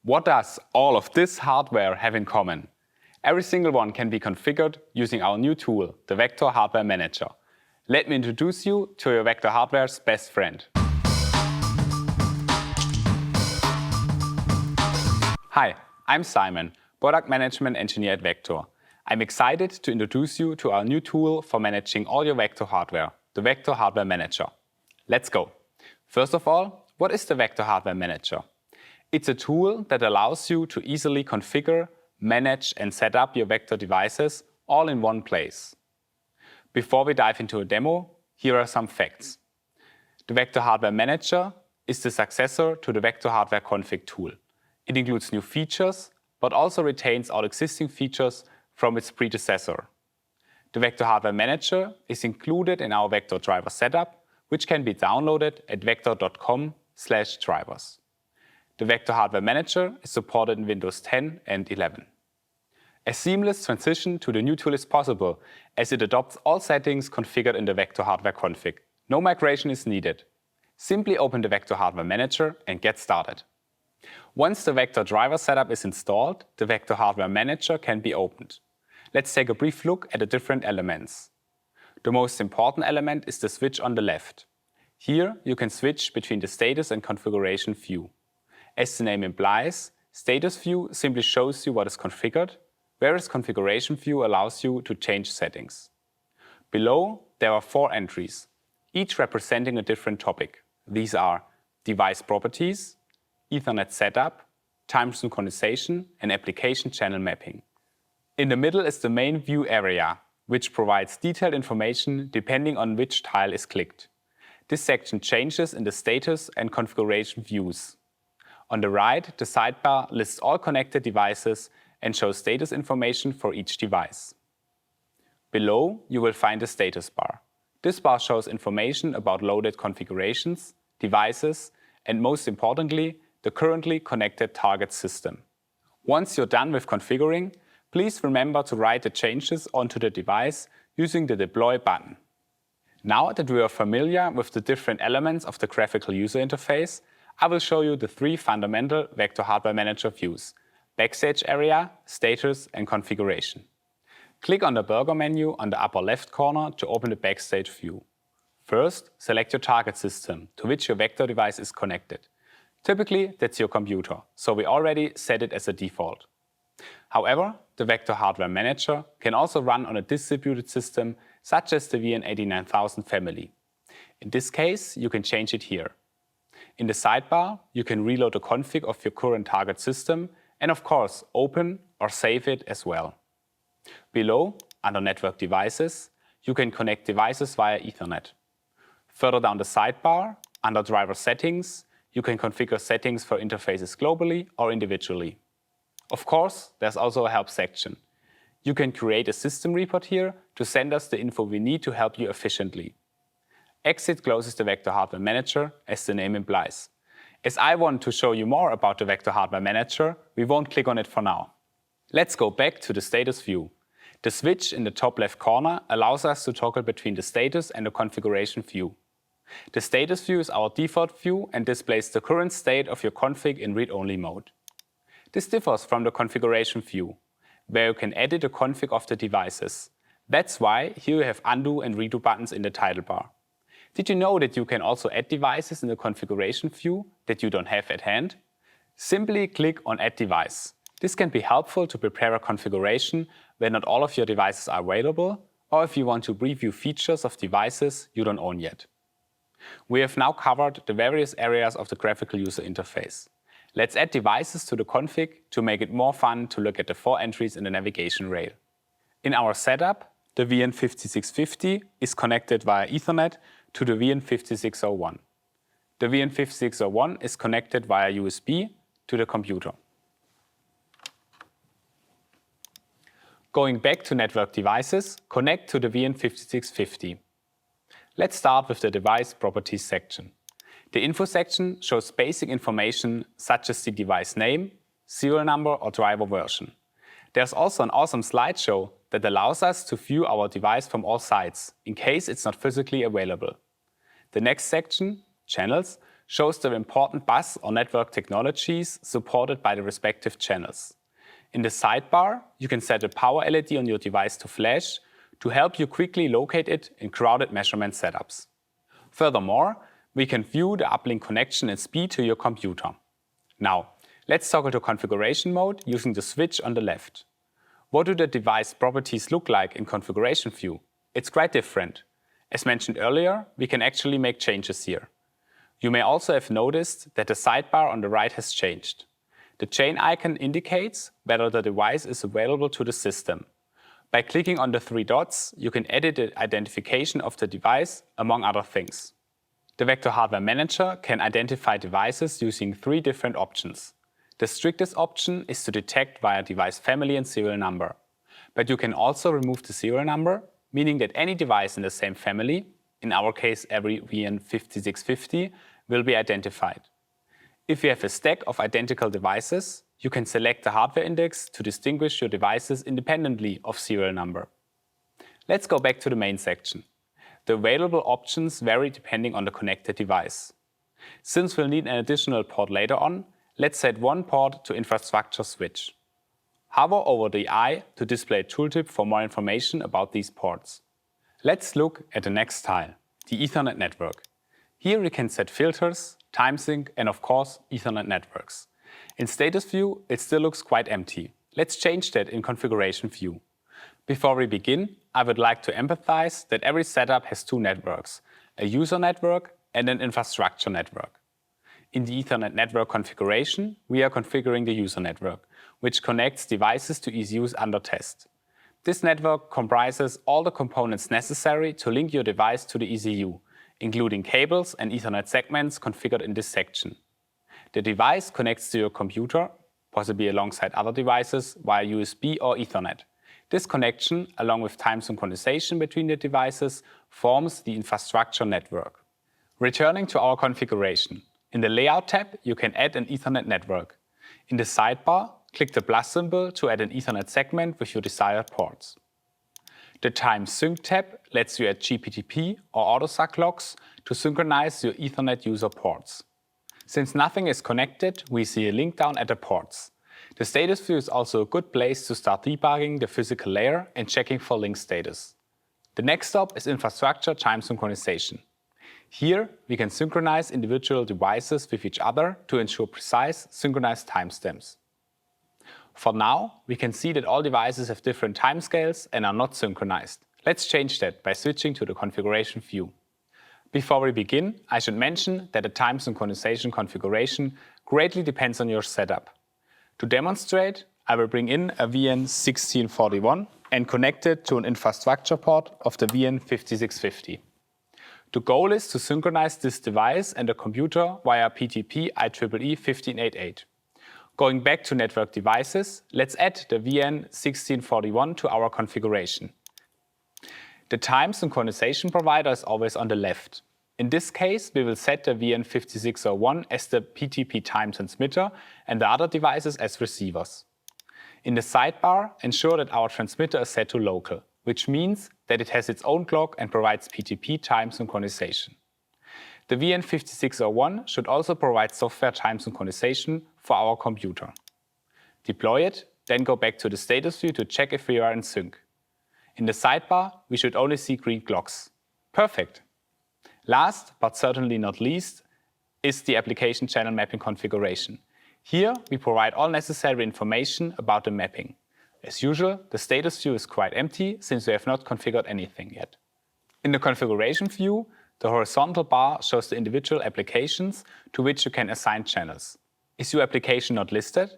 What does all of this hardware have in common? Every single one can be configured using our new tool, the Vector Hardware Manager. Let me introduce you to your Vector hardware's best friend. Hi, I'm Simon, Product Management Engineer at Vector. I'm excited to introduce you to our new tool for managing all your Vector hardware, the Vector Hardware Manager. Let's go. First of all, what is the Vector Hardware Manager? It's a tool that allows you to easily configure, manage and set up your Vector devices all in one place. Before we dive into a demo, here are some facts. The Vector Hardware Manager is the successor to the Vector Hardware Config tool. It includes new features, but also retains all existing features from its predecessor. The Vector Hardware Manager is included in our Vector driver setup, which can be downloaded at vector.com/drivers. The Vector Hardware Manager is supported in Windows 10 and 11. A seamless transition to the new tool is possible, as it adopts all settings configured in the Vector Hardware config. No migration is needed. Simply open the Vector Hardware Manager and get started. Once the Vector driver setup is installed, the Vector Hardware Manager can be opened. Let's take a brief look at the different elements. The most important element is the switch on the left. Here you can switch between the status and configuration view. As the name implies, status view simply shows you what is configured, whereas configuration view allows you to change settings. Below, there are 4 entries, each representing a different topic. These are device properties, Ethernet setup, time synchronization, and application channel mapping. In the middle is the main view area, which provides detailed information depending on which tile is clicked. This section changes in the status and configuration views. On the right, the sidebar lists all connected devices and shows status information for each device. Below, you will find the status bar. This bar shows information about loaded configurations, devices, and most importantly, the currently connected target system. Once you're done with configuring, please remember to write the changes onto the device using the Deploy button. Now that we are familiar with the different elements of the graphical user interface, I will show you the 3 fundamental Vector Hardware Manager views: Backstage Area, Status, and Configuration. Click on the burger menu on the upper left corner to open the Backstage view. First, select your target system to which your Vector device is connected. Typically, that's your computer, so we already set it as a default. However, the Vector Hardware Manager can also run on a distributed system such as the VN89000 family. In this case, you can change it here. In the sidebar, you can reload the config of your current target system and of course open or save it as well. Below, under Network Devices, you can connect devices via Ethernet. Further down the sidebar, under Driver Settings, you can configure settings for interfaces globally or individually. Of course, there's also a help section. You can create a system report here to send us the info we need to help you efficiently. Exit closes the Vector Hardware Manager, as the name implies. As I want to show you more about the Vector Hardware Manager, we won't click on it for now. Let's go back to the status view. The switch in the top left corner allows us to toggle between the status and the configuration view. The status view is our default view and displays the current state of your config in read-only mode. This differs from the configuration view, where you can edit the config of the devices. That's why here you have undo and redo buttons in the title bar. Did you know that you can also add devices in the configuration view that you don't have at hand? Simply click on Add Device. This can be helpful to prepare a configuration where not all of your devices are available, or if you want to preview features of devices you don't own yet. We have now covered the various areas of the graphical user interface. Let's add devices to the config to make it more fun to look at the 4 entries in the navigation rail. In our setup, the VN5650 is connected via Ethernet to the VN5601. The VN5601 is connected via USB to the computer. Going back to Network Devices, connect to the VN5650. Let's start with the Device Properties section. The info section shows basic information such as the device name, serial number or driver version. There's also an awesome slideshow that allows us to view our device from all sides, in case it's not physically available. The next section, Channels, shows the important bus or network technologies supported by the respective channels. In the sidebar, you can set a power LED on your device to flash to help you quickly locate it in crowded measurement setups. Furthermore, we can view the uplink connection and speed to your computer. Now, let's toggle to configuration mode using the switch on the left. What do the device properties look like in configuration view? It's quite different. As mentioned earlier, we can actually make changes here. You may also have noticed that the sidebar on the right has changed. The chain icon indicates whether the device is available to the system. By clicking on the three dots, you can edit the identification of the device, among other things. The Vector Hardware Manager can identify devices using three different options. The strictest option is to detect via device family and serial number. But you can also remove the serial number, meaning that any device in the same family, in our case every VN5650, will be identified. If you have a stack of identical devices, you can select the hardware index to distinguish your devices independently of serial number. Let's go back to the main section. The available options vary depending on the connected device. Since we'll need an additional port later on, let's set one port to infrastructure switch. Hover over the eye to display a tooltip for more information about these ports. Let's look at the next tile, the Ethernet network. Here we can set filters, timesync, and of course, Ethernet networks. In status view, it still looks quite empty. Let's change that in configuration view. Before we begin, I would like to emphasize that every setup has two networks, a user network and an infrastructure network. In the Ethernet network configuration, we are configuring the user network, which connects devices to ECUs under test. This network comprises all the components necessary to link your device to the ECU, including cables and Ethernet segments configured in this section. The device connects to your computer, possibly alongside other devices, via USB or Ethernet. This connection, along with time synchronization between the devices, forms the infrastructure network. Returning to our configuration, in the Layout tab, you can add an Ethernet network. In the sidebar, click the plus symbol to add an Ethernet segment with your desired ports. The Time Sync tab lets you add GPTP or AutoSUC logs to synchronize your Ethernet user ports. Since nothing is connected, we see a link down at the ports. The status view is also a good place to start debugging the physical layer and checking for link status. The next stop is infrastructure time synchronization. Here, we can synchronize individual devices with each other to ensure precise, synchronized timestamps. For now, we can see that all devices have different timescales and are not synchronized. Let's change that by switching to the configuration view. Before we begin, I should mention that the time synchronization configuration greatly depends on your setup. To demonstrate, I will bring in a VN1641 and connect it to an infrastructure port of the VN5650. The goal is to synchronize this device and the computer via PTP IEEE 1588. Going back to network devices, let's add the VN1641 to our configuration. The time synchronization provider is always on the left. In this case, we will set the VN5601 as the PTP time transmitter and the other devices as receivers. In the sidebar, ensure that our transmitter is set to local, which means that it has its own clock and provides PTP time synchronization. The VN5601 should also provide software time synchronization for our computer. Deploy it, then go back to the status view to check if we are in sync. In the sidebar, we should only see green clocks. Perfect! Last, but certainly not least, is the application channel mapping configuration. Here, we provide all necessary information about the mapping. As usual, the status view is quite empty since we have not configured anything yet. In the configuration view, the horizontal bar shows the individual applications to which you can assign channels. Is your application not listed?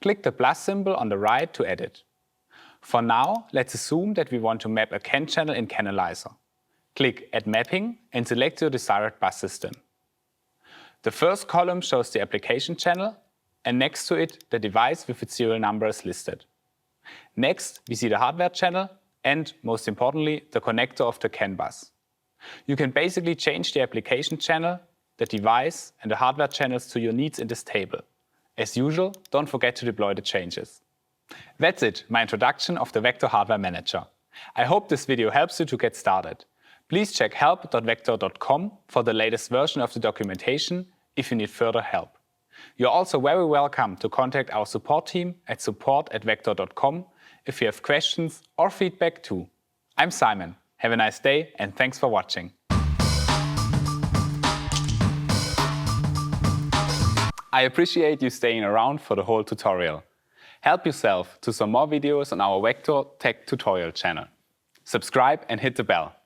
Click the plus symbol on the right to add it. For now, let's assume that we want to map a CAN channel in Canalizer. Click Add Mapping and select your desired bus system. The first column shows the application channel, and next to it, the device with its serial number is listed. Next, we see the hardware channel and, most importantly, the connector of the CAN bus. You can basically change the application channel, the device, and the hardware channels to your needs in this table. As usual, don't forget to deploy the changes. That's it, my introduction of the Vector Hardware Manager. I hope this video helps you to get started. Please check help.vector.com for the latest version of the documentation if you need further help. You're also very welcome to contact our support team at support@vector.com if you have questions or feedback too. I'm Simon. Have a nice day and thanks for watching. I appreciate you staying around for the whole tutorial. Help yourself to some more videos on our Vector Tech tutorial channel. Subscribe and hit the bell.